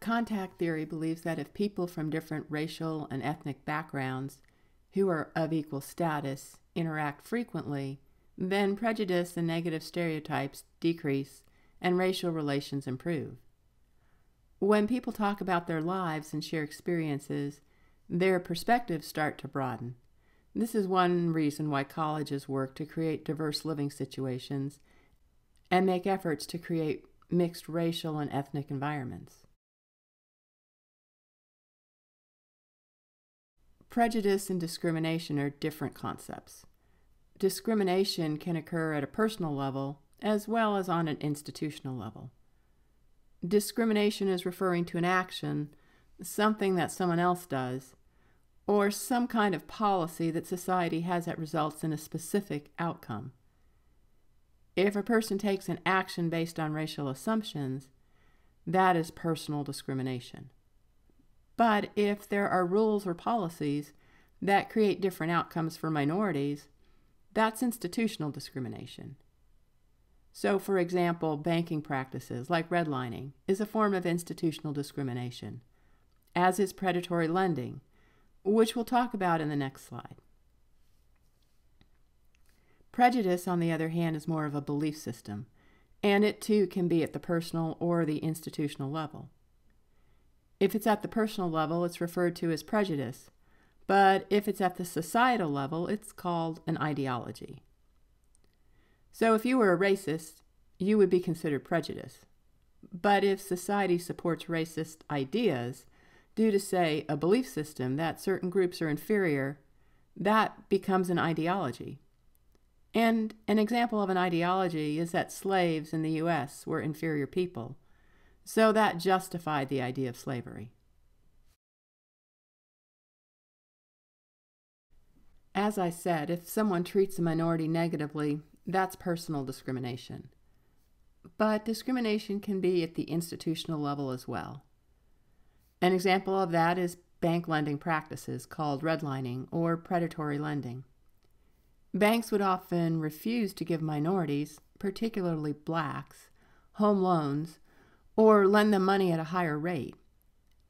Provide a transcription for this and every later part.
Contact theory believes that if people from different racial and ethnic backgrounds who are of equal status interact frequently, then prejudice and negative stereotypes decrease and racial relations improve. When people talk about their lives and share experiences, their perspectives start to broaden. This is one reason why colleges work to create diverse living situations and make efforts to create mixed racial and ethnic environments. Prejudice and discrimination are different concepts. Discrimination can occur at a personal level as well as on an institutional level. Discrimination is referring to an action, something that someone else does, or some kind of policy that society has that results in a specific outcome. If a person takes an action based on racial assumptions, that is personal discrimination. But if there are rules or policies that create different outcomes for minorities, that's institutional discrimination. So, for example, banking practices like redlining is a form of institutional discrimination, as is predatory lending, which we'll talk about in the next slide. Prejudice, on the other hand, is more of a belief system, and it too can be at the personal or the institutional level. If it's at the personal level, it's referred to as prejudice, but if it's at the societal level, it's called an ideology. So if you were a racist, you would be considered prejudiced. But if society supports racist ideas due to, say, a belief system that certain groups are inferior, that becomes an ideology. And an example of an ideology is that slaves in the U.S. were inferior people, so that justified the idea of slavery. As I said, if someone treats a minority negatively, that's personal discrimination. But discrimination can be at the institutional level as well. An example of that is bank lending practices called redlining or predatory lending. Banks would often refuse to give minorities, particularly blacks, home loans or lend them money at a higher rate.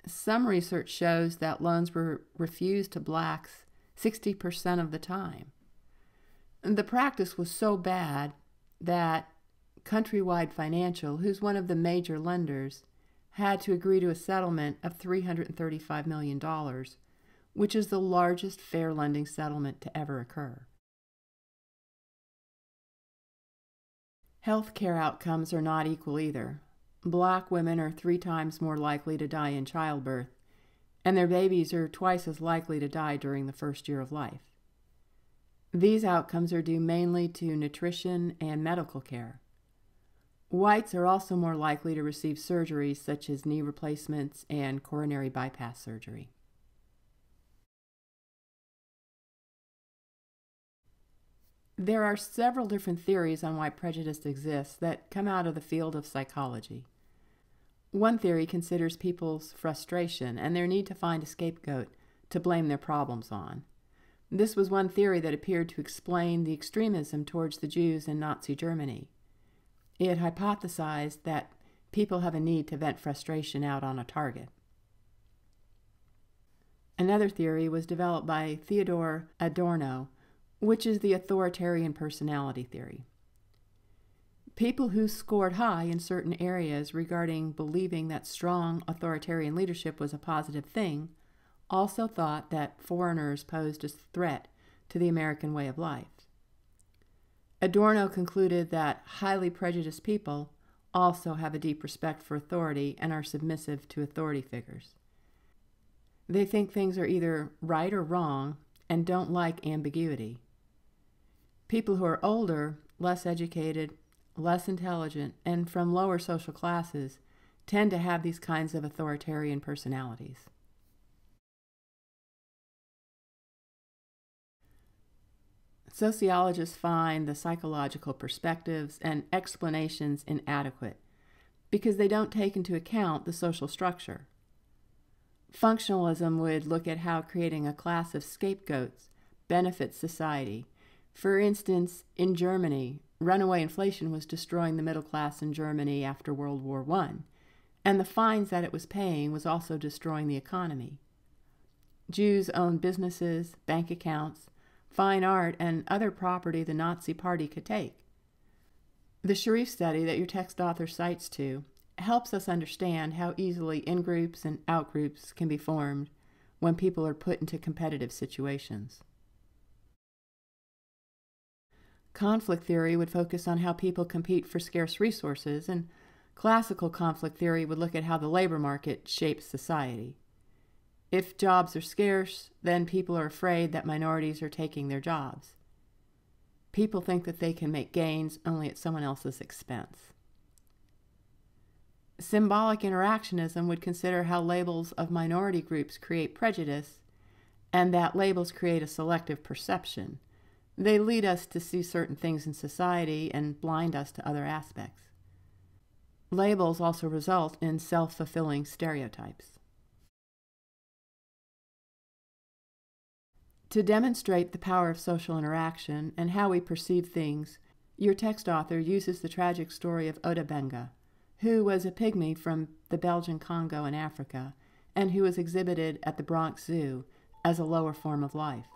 Some research shows that loans were refused to blacks 60% of the time. The practice was so bad that Countrywide Financial, who's one of the major lenders, had to agree to a settlement of $335 million, which is the largest fair lending settlement to ever occur. Healthcare outcomes are not equal either. Black women are 3 times more likely to die in childbirth, and their babies are twice as likely to die during the first year of life. These outcomes are due mainly to nutrition and medical care. Whites are also more likely to receive surgeries such as knee replacements and coronary bypass surgery. There are several different theories on why prejudice exists that come out of the field of psychology. One theory considers people's frustration and their need to find a scapegoat to blame their problems on. This was one theory that appeared to explain the extremism towards the Jews in Nazi Germany. It hypothesized that people have a need to vent frustration out on a target. Another theory was developed by Theodor Adorno, which is the authoritarian personality theory. People who scored high in certain areas regarding believing that strong authoritarian leadership was a positive thing also thought that foreigners posed a threat to the American way of life. Adorno concluded that highly prejudiced people also have a deep respect for authority and are submissive to authority figures. They think things are either right or wrong and don't like ambiguity. People who are older, less educated, less intelligent, and from lower social classes tend to have these kinds of authoritarian personalities. Sociologists find the psychological perspectives and explanations inadequate because they don't take into account the social structure. Functionalism would look at how creating a class of scapegoats benefits society. For instance, in Germany, runaway inflation was destroying the middle class in Germany after World War I, and the fines that it was paying was also destroying the economy. Jews owned businesses, bank accounts, fine art, and other property the Nazi Party could take. The Sharif study that your text author cites to helps us understand how easily in-groups and out-groups can be formed when people are put into competitive situations. Conflict theory would focus on how people compete for scarce resources, and classical conflict theory would look at how the labor market shapes society. If jobs are scarce, then people are afraid that minorities are taking their jobs. People think that they can make gains only at someone else's expense. Symbolic interactionism would consider how labels of minority groups create prejudice, and that labels create a selective perception. They lead us to see certain things in society and blind us to other aspects. Labels also result in self-fulfilling stereotypes. To demonstrate the power of social interaction and how we perceive things, your text author uses the tragic story of Oda Benga, who was a pygmy from the Belgian Congo in Africa and who was exhibited at the Bronx Zoo as a lower form of life.